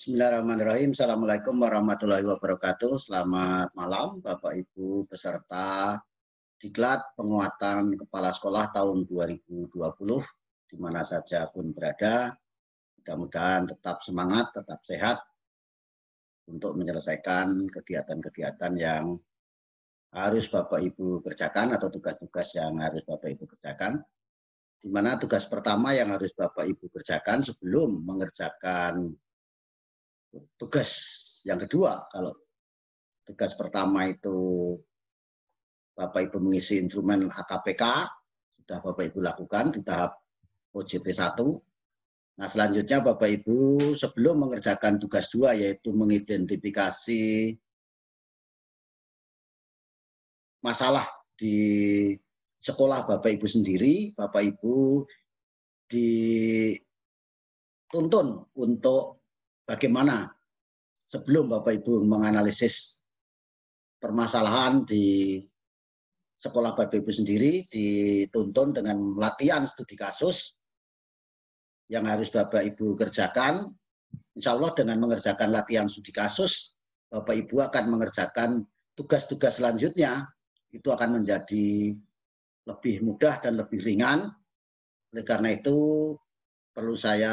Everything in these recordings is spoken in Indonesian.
Bismillahirrahmanirrahim. Assalamualaikum warahmatullahi wabarakatuh. Selamat malam Bapak Ibu peserta Diklat Penguatan Kepala Sekolah tahun 2020 di mana saja pun berada. Mudah-mudahan tetap semangat, tetap sehat untuk menyelesaikan kegiatan-kegiatan yang harus Bapak Ibu kerjakan atau tugas-tugas yang harus Bapak Ibu kerjakan. Di mana tugas pertama yang harus Bapak Ibu kerjakan sebelum mengerjakan tugas yang kedua. Kalau tugas pertama itu Bapak Ibu mengisi instrumen AKPK, sudah Bapak Ibu lakukan di tahap OJP 1. Nah, selanjutnya Bapak Ibu sebelum mengerjakan tugas 2 yaitu mengidentifikasi masalah di sekolah Bapak Ibu sendiri, Bapak Ibu dituntun untuk bagaimana sebelum Bapak Ibu menganalisis permasalahan di sekolah Bapak Ibu sendiri, dituntun dengan latihan studi kasus yang harus Bapak Ibu kerjakan. Insya Allah dengan mengerjakan latihan studi kasus, Bapak Ibu akan mengerjakan tugas-tugas selanjutnya. Itu akan menjadi lebih mudah dan lebih ringan. Oleh karena itu perlu saya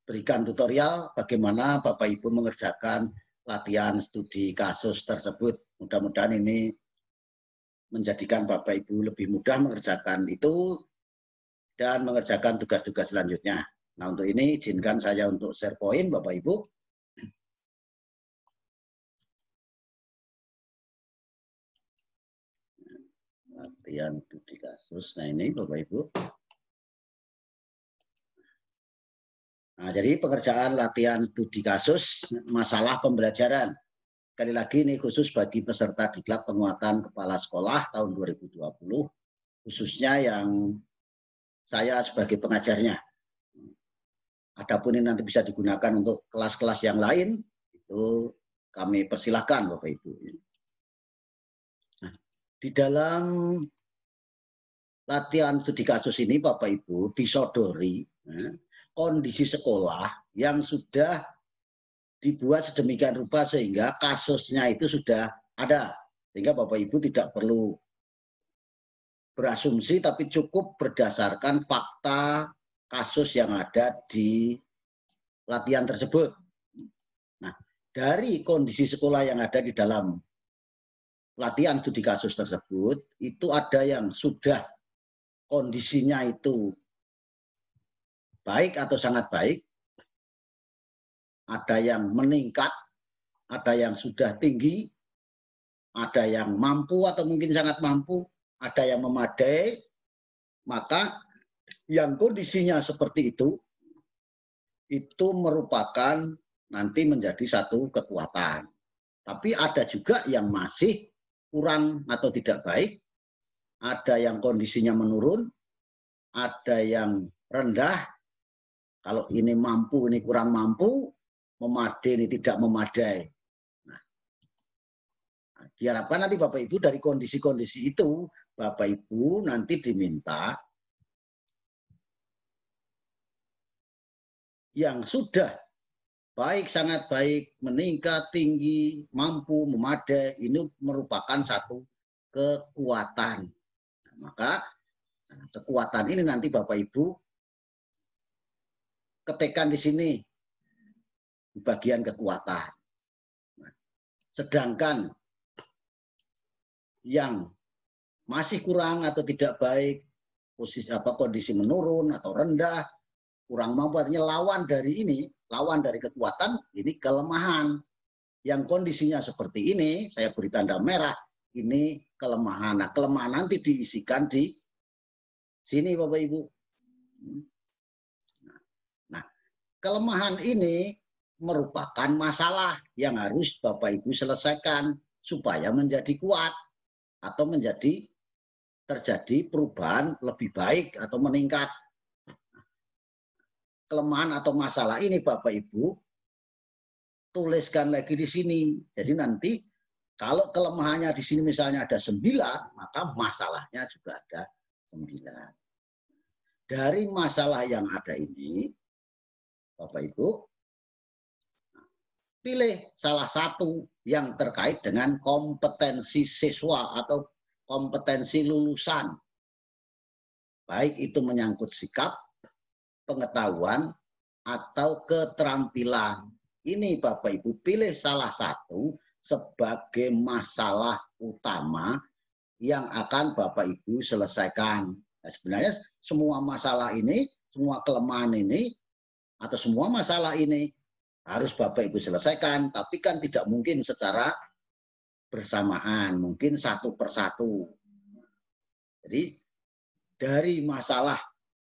berikan tutorial bagaimana Bapak Ibu mengerjakan latihan studi kasus tersebut. Mudah-mudahan ini menjadikan Bapak Ibu lebih mudah mengerjakan itu dan mengerjakan tugas-tugas selanjutnya. Nah, untuk ini izinkan saya untuk share point Bapak Ibu. Latihan studi kasus. Nah, ini Bapak Ibu. Nah, jadi pekerjaan latihan studi kasus masalah pembelajaran. Sekali lagi ini khusus bagi peserta Diklat Penguatan Kepala Sekolah tahun 2020, khususnya yang saya sebagai pengajarnya. Adapun ini nanti bisa digunakan untuk kelas-kelas yang lain, itu kami persilahkan Bapak Ibu. Nah, di dalam latihan studi kasus ini Bapak Ibu disodori kondisi sekolah yang sudah dibuat sedemikian rupa sehingga kasusnya itu sudah ada. Sehingga Bapak Ibu tidak perlu berasumsi tapi cukup berdasarkan fakta kasus yang ada di latihan tersebut. Nah, dari kondisi sekolah yang ada di dalam latihan studi kasus tersebut, itu ada yang sudah kondisinya itu baik atau sangat baik, ada yang meningkat, ada yang sudah tinggi, ada yang mampu atau mungkin sangat mampu, ada yang memadai. Maka yang kondisinya seperti itu merupakan nanti menjadi satu kekuatan. Tapi ada juga yang masih kurang atau tidak baik, ada yang kondisinya menurun, ada yang rendah. Kalau ini mampu, ini kurang mampu, memadai, ini tidak memadai. Nah, diharapkan nanti Bapak Ibu dari kondisi-kondisi itu, Bapak Ibu nanti diminta yang sudah baik, sangat baik, meningkat, tinggi, mampu, memadai, ini merupakan satu kekuatan. Nah, maka kekuatan ini nanti Bapak Ibu ketikkan di sini di bagian kekuatan. Nah, sedangkan yang masih kurang atau tidak baik, posisi kondisi menurun atau rendah, kurang mampu, artinya lawan dari ini, lawan dari kekuatan, ini kelemahan. Yang kondisinya seperti ini, saya beri tanda merah, ini kelemahan. Nah, kelemahan nanti diisikan di sini Bapak Ibu. Nah, kelemahan ini merupakan masalah yang harus Bapak Ibu selesaikan supaya menjadi kuat atau terjadi perubahan lebih baik atau meningkat. Kelemahan atau masalah ini Bapak Ibu tuliskan lagi di sini. Jadi nanti kalau kelemahannya di sini misalnya ada 9, maka masalahnya juga ada 9. Dari masalah yang ada ini, Bapak Ibu, pilih salah satu yang terkait dengan kompetensi siswa atau kompetensi lulusan. Baik itu menyangkut sikap, pengetahuan, atau keterampilan. Ini Bapak Ibu pilih salah satu sebagai masalah utama yang akan Bapak Ibu selesaikan. Nah, sebenarnya semua masalah ini, semua kelemahan ini, atau semua masalah ini harus Bapak Ibu selesaikan, tapi kan tidak mungkin secara bersamaan, mungkin satu persatu. Jadi dari masalah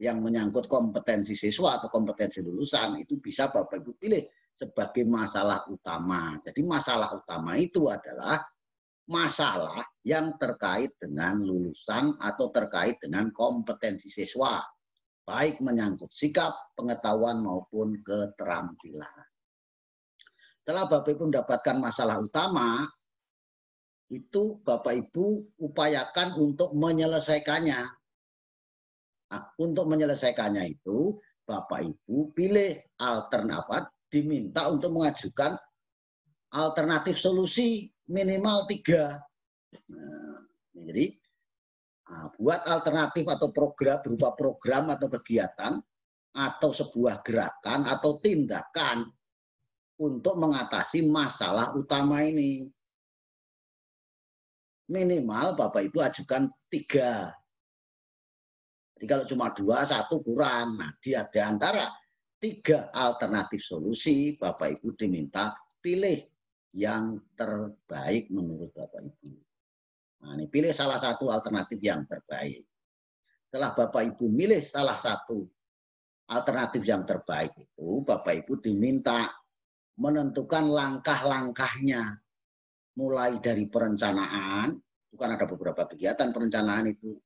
yang menyangkut kompetensi siswa atau kompetensi lulusan itu bisa Bapak Ibu pilih sebagai masalah utama. Jadi masalah utama itu adalah masalah yang terkait dengan lulusan atau terkait dengan kompetensi siswa, baik menyangkut sikap, pengetahuan maupun keterampilan. Setelah Bapak Ibu mendapatkan masalah utama, itu Bapak Ibu upayakan untuk menyelesaikannya. Nah, untuk menyelesaikannya itu Bapak Ibu pilih alternatif, diminta untuk mengajukan alternatif solusi minimal 3. Nah, jadi buat alternatif atau program berupa program atau kegiatan atau sebuah gerakan atau tindakan untuk mengatasi masalah utama ini. Minimal Bapak Ibu ajukan 3. Jadi kalau cuma 2, 1 kurang. Nah, di antara 3 alternatif solusi, Bapak Ibu diminta pilih yang terbaik menurut Bapak Ibu. Nah, ini pilih salah satu alternatif yang terbaik. Setelah Bapak Ibu milih salah satu alternatif yang terbaik itu, Bapak Ibu diminta menentukan langkah-langkahnya. Mulai dari perencanaan, itu kan ada beberapa kegiatan perencanaan itu.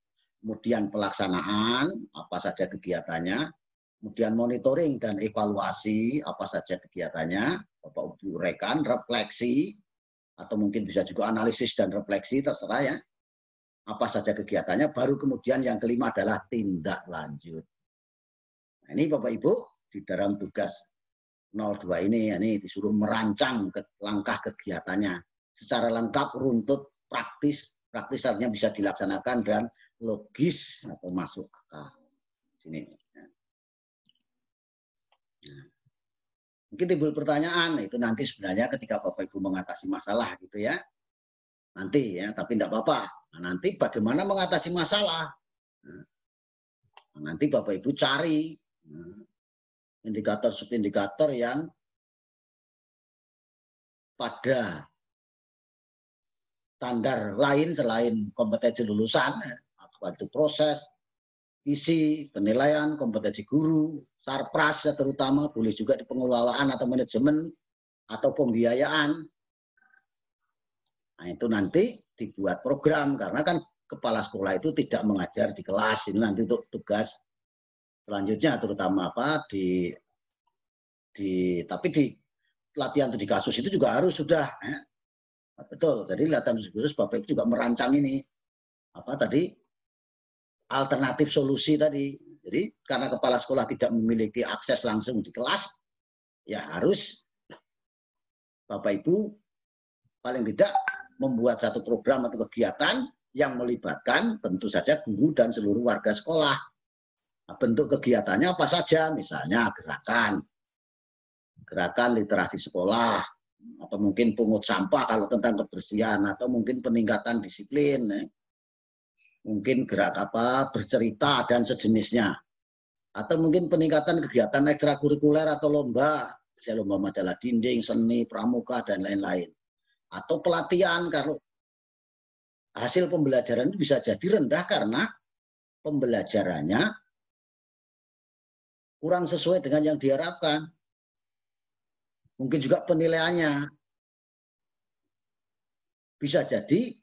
Kemudian pelaksanaan, apa saja kegiatannya, kemudian monitoring dan evaluasi, apa saja kegiatannya, Bapak Ibu uraikan, refleksi, atau mungkin bisa juga analisis dan refleksi, terserah ya, apa saja kegiatannya, baru kemudian yang kelima adalah tindak lanjut. Nah, ini Bapak Ibu, di dalam tugas 02 ini disuruh merancang langkah kegiatannya, secara lengkap, runtut, praktis artinya bisa dilaksanakan dan logis atau masuk akal. Sini. Nah, mungkin timbul pertanyaan, itu nanti sebenarnya ketika Bapak Ibu mengatasi masalah gitu ya. Nanti ya, tapi tidak apa-apa. Nah, nanti bagaimana mengatasi masalah? Nah, nanti Bapak Ibu cari indikator subindikator yang pada standar lain selain kompetensi lulusan, apa itu proses, isi, penilaian, kompetensi guru, sarpras terutama, boleh juga di pengelolaan atau manajemen atau pembiayaan. Nah, itu nanti dibuat program, karena kan kepala sekolah itu tidak mengajar di kelas. Ini nanti untuk tugas selanjutnya, terutama apa tapi di pelatihan studi kasus itu juga harus sudah ya. Betul. Jadi latihan studi kasus Bapak Ibu juga merancang ini apa tadi alternatif solusi tadi. Jadi karena kepala sekolah tidak memiliki akses langsung di kelas, ya harus Bapak Ibu paling tidak membuat satu program atau kegiatan yang melibatkan tentu saja guru dan seluruh warga sekolah. Nah, bentuk kegiatannya apa saja? Misalnya gerakan literasi sekolah, atau mungkin pungut sampah kalau tentang kebersihan, atau mungkin peningkatan disiplin, mungkin gerak bercerita dan sejenisnya, atau mungkin peningkatan kegiatan ekstrakurikuler atau lomba majalah dinding, seni, pramuka dan lain-lain, atau pelatihan. Kalau hasil pembelajaran itu bisa jadi rendah karena pembelajarannya kurang sesuai dengan yang diharapkan. Mungkin juga penilaiannya bisa jadi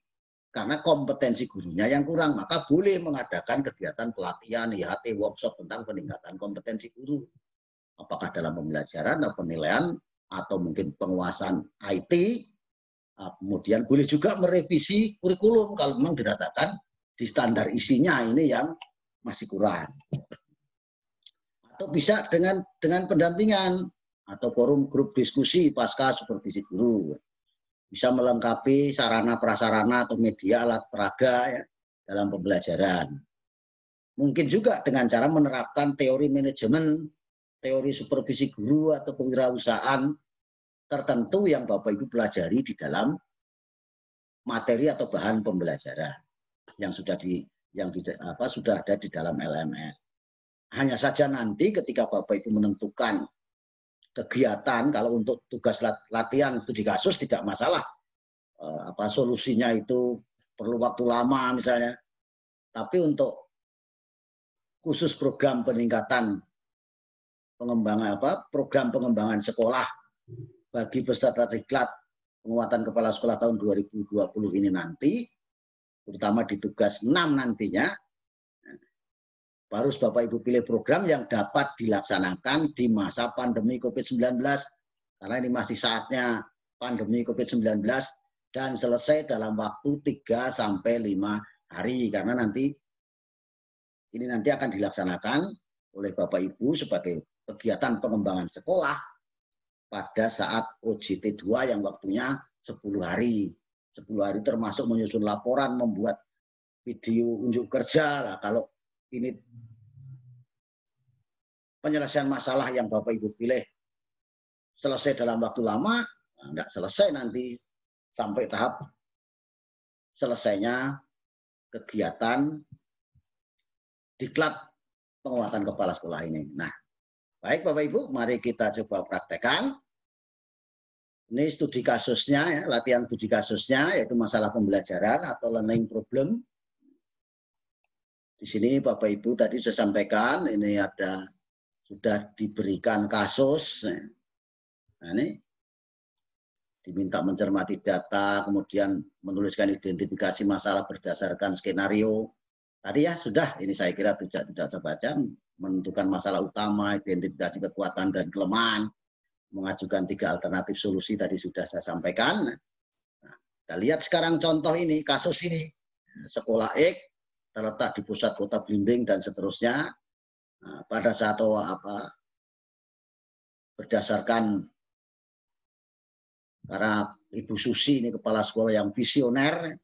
karena kompetensi gurunya yang kurang, maka boleh mengadakan kegiatan pelatihan, IHT, workshop tentang peningkatan kompetensi guru. Apakah dalam pembelajaran atau penilaian, atau mungkin penguasaan IT, kemudian boleh juga merevisi kurikulum kalau memang dirasakan di standar isinya ini yang masih kurang. atau bisa dengan pendampingan atau forum grup diskusi pasca supervisi guru. Bisa melengkapi sarana prasarana atau media alat peraga ya, dalam pembelajaran. Mungkin juga dengan cara menerapkan teori manajemen, teori supervisi guru atau kewirausahaan tertentu yang Bapak Ibu pelajari di dalam materi atau bahan pembelajaran yang sudah sudah ada di dalam LMS. Hanya saja nanti ketika Bapak Ibu menentukan kegiatan, kalau untuk tugas latihan studi kasus tidak masalah, solusinya itu perlu waktu lama misalnya, tapi untuk khusus program peningkatan program pengembangan sekolah bagi peserta diklat penguatan kepala sekolah tahun 2020 ini nanti, terutama di tugas 6 nantinya, baru Bapak Ibu pilih program yang dapat dilaksanakan di masa pandemi COVID-19. Karena ini masih saatnya pandemi COVID-19 dan selesai dalam waktu 3-5 hari. Karena ini nanti akan dilaksanakan oleh Bapak Ibu sebagai kegiatan pengembangan sekolah pada saat OJT 2 yang waktunya 10 hari. 10 hari termasuk menyusun laporan, membuat video unjuk kerja. Lah, kalau ini penyelesaian masalah yang Bapak Ibu pilih selesai dalam waktu lama, enggak selesai nanti sampai tahap selesainya kegiatan diklat penguatan kepala sekolah ini. Nah, baik Bapak Ibu, mari kita coba praktekkan. Ini studi kasusnya, ya, latihan studi kasusnya, yaitu masalah pembelajaran atau learning problem. Di sini Bapak Ibu tadi saya sampaikan, ini sudah diberikan kasus. Nah, ini diminta mencermati data, kemudian menuliskan identifikasi masalah berdasarkan skenario. Tadi ya sudah, ini saya kira tidak saya baca, menentukan masalah utama, identifikasi kekuatan dan kelemahan, mengajukan 3 alternatif solusi tadi sudah saya sampaikan. Nah, kita lihat sekarang contoh ini, kasus ini. Sekolah X terletak di pusat kota Blimbing dan seterusnya. Nah, pada saat berdasarkan karena Ibu Susi ini kepala sekolah yang visioner,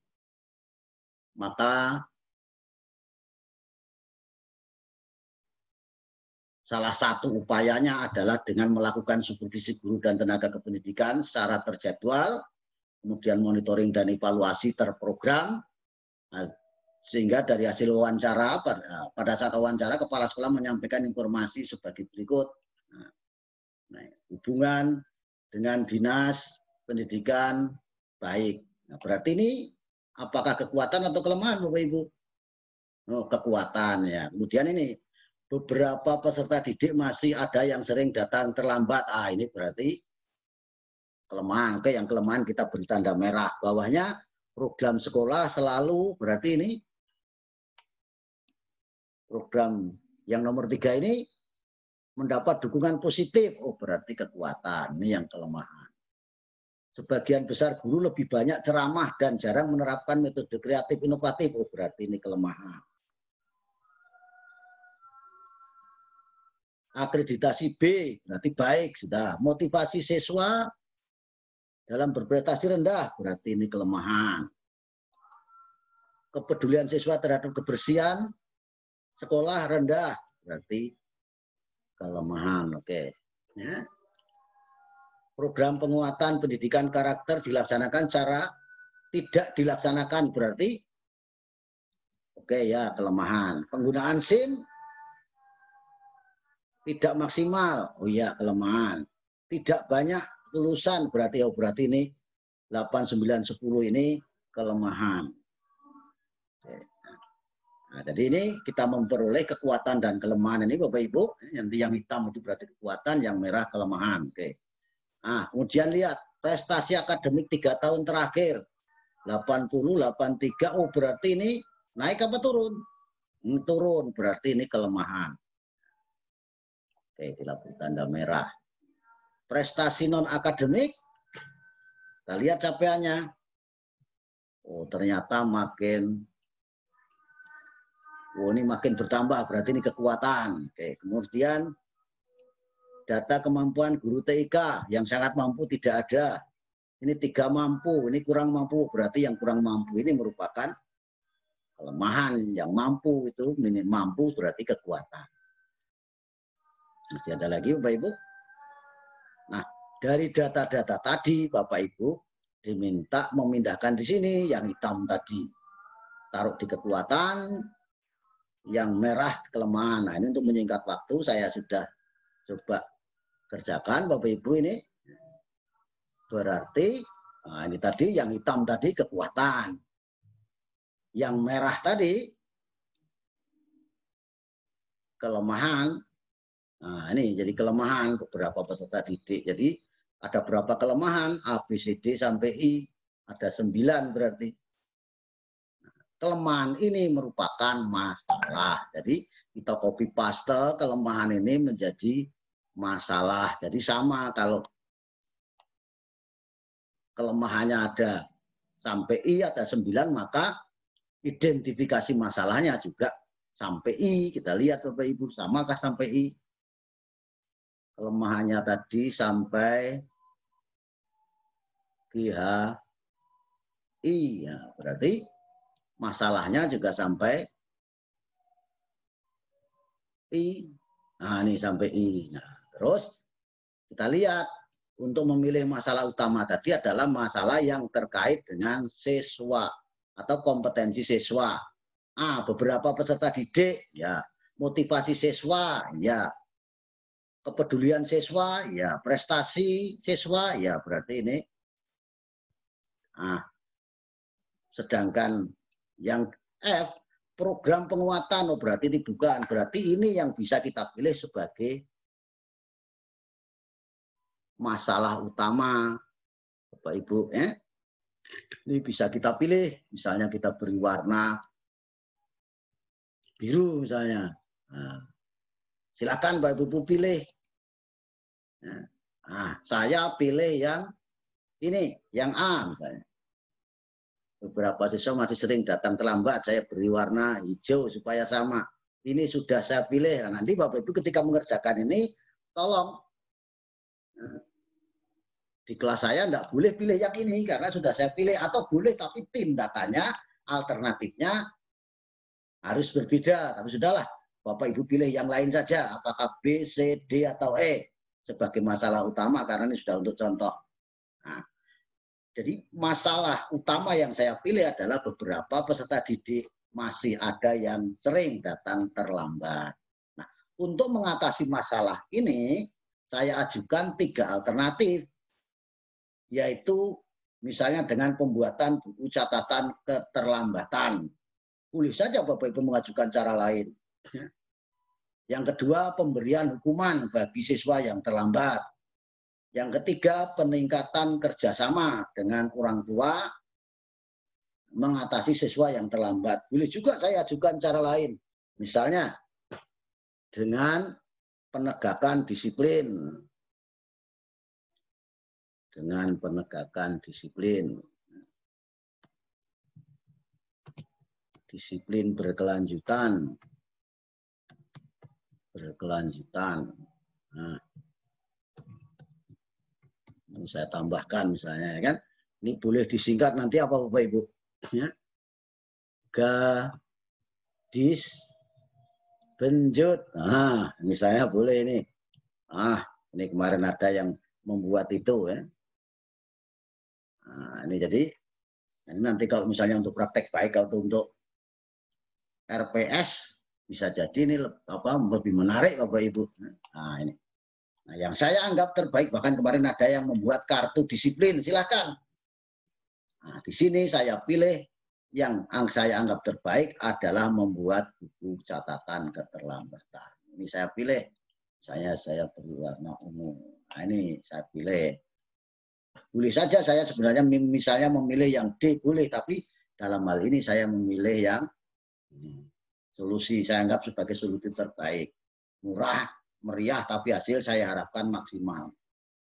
maka salah satu upayanya adalah dengan melakukan supervisi guru dan tenaga kependidikan secara terjadwal, kemudian monitoring dan evaluasi terprogram, sehingga dari hasil wawancara, pada saat wawancara kepala sekolah menyampaikan informasi sebagai berikut. Nah, hubungan dengan dinas pendidikan baik. Nah, berarti ini apakah kekuatan atau kelemahan Bapak Ibu? Oh, kekuatan ya. Kemudian ini beberapa peserta didik masih ada yang sering datang terlambat. Ini berarti kelemahan. Oke, yang kelemahan kita beri tanda merah. Bawahnya program sekolah selalu, berarti ini program yang nomor 3 ini mendapat dukungan positif. Oh, berarti kekuatan. Ini yang kelemahan. Sebagian besar guru lebih banyak ceramah dan jarang menerapkan metode kreatif inovatif. Oh, berarti ini kelemahan. Akreditasi B, berarti baik, sudah. Motivasi siswa dalam berprestasi rendah, berarti ini kelemahan. Kepedulian siswa terhadap kebersihan sekolah rendah, berarti kelemahan. Oke. Ya. Program penguatan pendidikan karakter dilaksanakan secara tidak dilaksanakan, berarti oke ya, kelemahan. Penggunaan SIM tidak maksimal, oh iya, kelemahan. Tidak banyak lulusan, berarti ini 8, 9, 10 ini kelemahan. Nah, jadi ini kita memperoleh kekuatan dan kelemahan ini Bapak Ibu. Yang hitam itu berarti kekuatan, yang merah kelemahan. Oke. Nah, kemudian lihat prestasi akademik 3 tahun terakhir 80, 83. Oh, berarti ini naik apa turun? Turun, berarti ini kelemahan. Oke, dilapur tanda merah. Prestasi non akademik, kita lihat capaiannya. Oh, ternyata ini makin bertambah, berarti ini kekuatan. Oke, kemudian data kemampuan guru TIK yang sangat mampu tidak ada. Ini 3 mampu, ini kurang mampu. Berarti yang kurang mampu ini merupakan kelemahan. Yang mampu itu minim mampu berarti kekuatan. Masih ada lagi Bapak Ibu? Nah, dari data-data tadi Bapak Ibu diminta memindahkan di sini yang hitam tadi. Taruh di kekuatan, yang merah kelemahan. Nah, ini untuk menyingkat waktu saya sudah coba kerjakan Bapak Ibu ini. Berarti nah ini tadi yang hitam tadi kekuatan. Yang merah tadi kelemahan. Nah, ini jadi kelemahan beberapa peserta didik. Jadi ada berapa kelemahan? A, B, C, D sampai I. Ada 9 berarti. Kelemahan ini merupakan masalah. Jadi kita copy paste kelemahan ini menjadi masalah. Jadi sama kalau kelemahannya ada sampai I ada 9, maka identifikasi masalahnya juga sampai I. Kita lihat Bapak Ibu, samakah sampai I? Kelemahannya tadi sampai GHI. Ya, berarti masalahnya juga sampai I. Nah, ini sampai I. Nah, terus kita lihat untuk memilih masalah utama tadi adalah masalah yang terkait dengan siswa atau kompetensi siswa. Beberapa peserta didik, ya, motivasi siswa, ya, kepedulian siswa, ya, prestasi siswa, ya, berarti ini. Sedangkan yang F, program penguatan, berarti ini bukan. Berarti ini yang bisa kita pilih sebagai masalah utama, Bapak Ibu. Ini bisa kita pilih, misalnya kita beri warna biru misalnya. Silakan Bapak Ibu pilih. Saya pilih yang ini, yang A misalnya. Beberapa siswa masih sering datang terlambat, saya beri warna hijau supaya sama. Ini sudah saya pilih. Nah, nanti Bapak Ibu ketika mengerjakan ini, tolong di kelas saya enggak boleh pilih yang ini karena sudah saya pilih, atau boleh tapi tindakannya, alternatifnya harus berbeda. Tapi sudahlah, Bapak Ibu pilih yang lain saja, apakah B, C, D, atau E sebagai masalah utama karena ini sudah untuk contoh. Nah, jadi masalah utama yang saya pilih adalah beberapa peserta didik masih ada yang sering datang terlambat. Nah, untuk mengatasi masalah ini, saya ajukan 3 alternatif, yaitu misalnya dengan pembuatan buku catatan keterlambatan. Boleh saja Bapak Ibu mengajukan cara lain. Yang kedua, pemberian hukuman bagi siswa yang terlambat. Yang ketiga, peningkatan kerjasama dengan orang tua mengatasi siswa yang terlambat. Boleh juga saya ajukan cara lain. Misalnya dengan penegakan disiplin. Dengan penegakan disiplin. Disiplin berkelanjutan. Nah, ini saya tambahkan misalnya, ya kan? Ini boleh disingkat nanti apa Bapak Ibu? Ya. Gadis benjut. Nah, misalnya boleh ini. Ini kemarin ada yang membuat itu, ya. Nah, ini jadi ini nanti kalau misalnya untuk praktek baik atau untuk RPS bisa jadi ini lebih menarik Bapak Ibu. Nah, ini. Nah, yang saya anggap terbaik, bahkan kemarin ada yang membuat kartu disiplin, silakan. Nah, di sini saya pilih yang saya anggap terbaik adalah membuat buku catatan keterlambatan. Ini saya pilih, saya beri warna ungu. Nah, ini saya pilih. Boleh saja saya sebenarnya misalnya memilih yang D, boleh, tapi dalam hal ini saya memilih yang ini. Solusi saya anggap sebagai solusi terbaik. Murah, meriah, tapi hasil saya harapkan maksimal.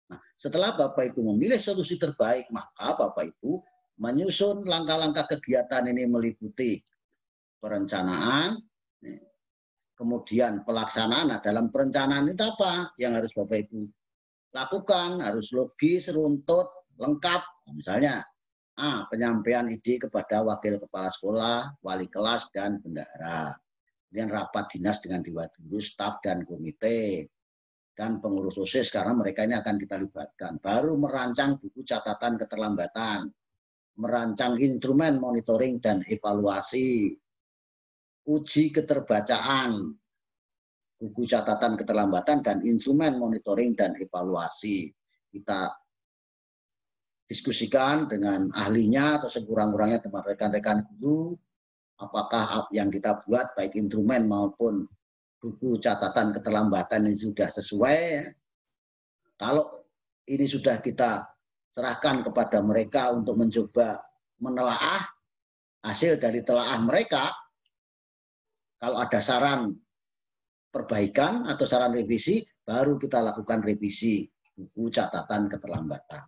Nah, setelah Bapak Ibu memilih solusi terbaik, maka Bapak Ibu menyusun langkah-langkah kegiatan ini meliputi perencanaan, Kemudian pelaksanaan. Nah, dalam perencanaan itu apa yang harus Bapak Ibu lakukan? Harus logis, runtut, lengkap. Misalnya penyampaian ide kepada wakil kepala sekolah, wali kelas, dan bendahara. Kemudian rapat dinas dengan dewan guru, staf, dan komite, dan pengurus OSIS, karena mereka ini akan kita libatkan. Baru merancang buku catatan keterlambatan, merancang instrumen monitoring dan evaluasi, uji keterbacaan, buku catatan keterlambatan, dan instrumen monitoring dan evaluasi. Kita diskusikan dengan ahlinya atau sekurang-kurangnya teman rekan-rekan guru, apakah yang kita buat baik instrumen maupun buku catatan keterlambatan ini sudah sesuai. Kalau ini sudah kita serahkan kepada mereka untuk mencoba menelaah, hasil dari telaah mereka, kalau ada saran perbaikan atau saran revisi, baru kita lakukan revisi buku catatan keterlambatan.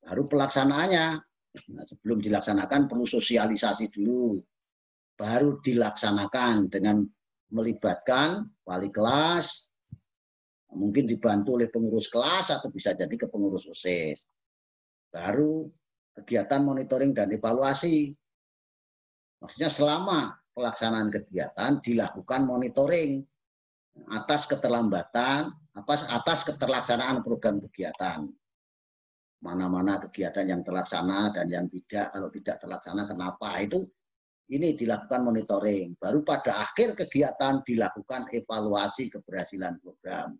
Baru pelaksanaannya. Nah, sebelum dilaksanakan perlu sosialisasi dulu. Baru dilaksanakan dengan melibatkan wali kelas, mungkin dibantu oleh pengurus kelas atau bisa jadi ke pengurus OSIS. Baru kegiatan monitoring dan evaluasi. Maksudnya selama pelaksanaan kegiatan dilakukan monitoring atas keterlambatan, atas keterlaksanaan program kegiatan. Mana-mana kegiatan yang terlaksana dan yang tidak, kalau tidak terlaksana kenapa, itu ini dilakukan monitoring. Baru pada akhir kegiatan dilakukan evaluasi keberhasilan program.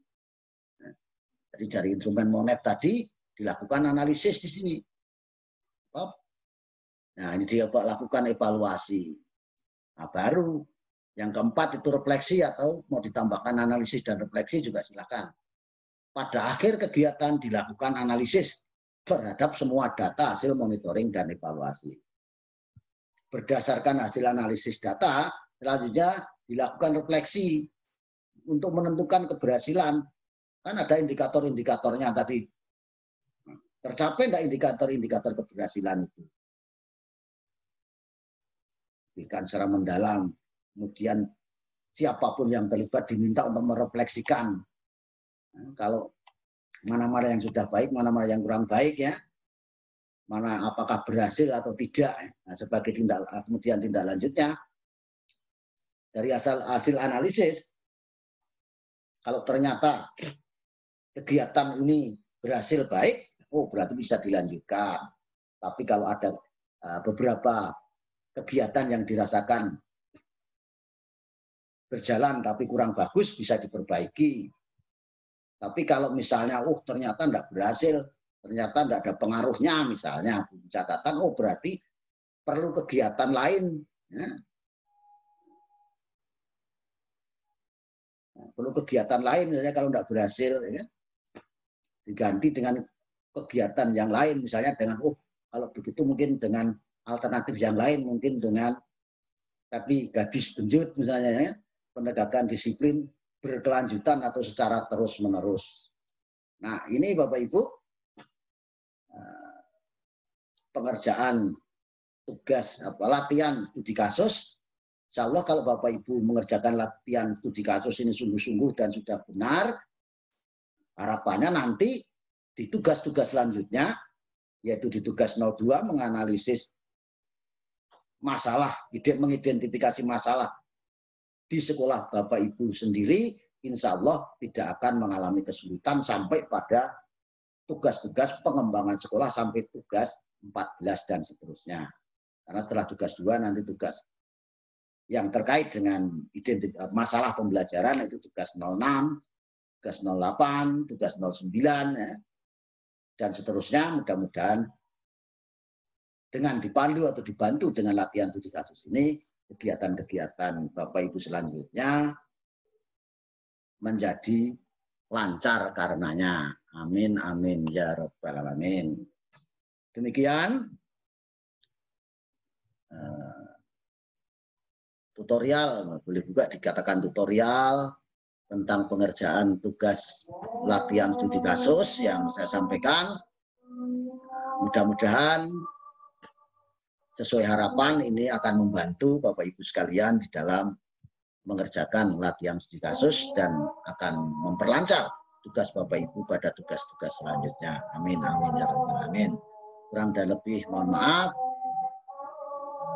Jadi dari instrumen MONEF tadi dilakukan analisis di sini. Nah, ini dia lakukan evaluasi. Nah, baru yang keempat itu refleksi, atau mau ditambahkan analisis dan refleksi juga silakan. Pada akhir kegiatan dilakukan analisis terhadap semua data hasil monitoring dan evaluasi. Berdasarkan hasil analisis data, selanjutnya dilakukan refleksi untuk menentukan keberhasilan. Kan ada indikator-indikatornya tadi. Tercapai enggak indikator-indikator keberhasilan itu? Berikan secara mendalam. Kemudian siapapun yang terlibat diminta untuk merefleksikan. Kalau mana-mana yang sudah baik, mana-mana yang kurang baik ya. Mana apakah berhasil atau tidak. Nah, sebagai kemudian tindak lanjutnya dari hasil analisis, kalau ternyata kegiatan ini berhasil baik, oh berarti bisa dilanjutkan. Tapi kalau ada beberapa kegiatan yang dirasakan berjalan tapi kurang bagus, bisa diperbaiki. Tapi kalau misalnya, ternyata tidak berhasil, ternyata tidak ada pengaruhnya, misalnya catatan, berarti perlu kegiatan lain. Ya. Perlu kegiatan lain, misalnya kalau tidak berhasil, ya, diganti dengan kegiatan yang lain, misalnya dengan, kalau begitu mungkin dengan alternatif yang lain, mungkin dengan tapi gadis benjut misalnya, ya, penegakan disiplin berkelanjutan atau secara terus-menerus. Nah, ini Bapak Ibu, pengerjaan tugas latihan studi kasus. Insya Allah kalau Bapak Ibu mengerjakan latihan studi kasus ini sungguh-sungguh dan sudah benar, harapannya nanti di tugas-tugas selanjutnya, yaitu di tugas 02 menganalisis masalah, mengidentifikasi masalah di sekolah Bapak Ibu sendiri, insya Allah tidak akan mengalami kesulitan sampai pada tugas-tugas pengembangan sekolah sampai tugas 14 dan seterusnya. Karena setelah tugas 2 nanti tugas yang terkait dengan masalah pembelajaran itu tugas 06, tugas 08, tugas 09, ya, dan seterusnya. Mudah-mudahan dengan dipandu atau dibantu dengan latihan studi kasus ini, kegiatan-kegiatan Bapak Ibu selanjutnya menjadi lancar karenanya. Amin, amin, ya rabbal alamin. Demikian tutorial, boleh juga dikatakan tutorial tentang pengerjaan tugas latihan studi kasus yang saya sampaikan. Mudah-mudahan sesuai harapan ini akan membantu Bapak Ibu sekalian di dalam mengerjakan latihan studi kasus dan akan memperlancar tugas Bapak Ibu pada tugas-tugas selanjutnya. Amin, amin, ya rabbal alamin. Kurang dan lebih mohon maaf.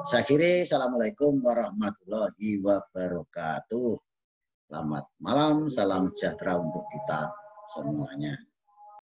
Saya akhiri, assalamualaikum warahmatullahi wabarakatuh. Selamat malam, salam sejahtera untuk kita semuanya.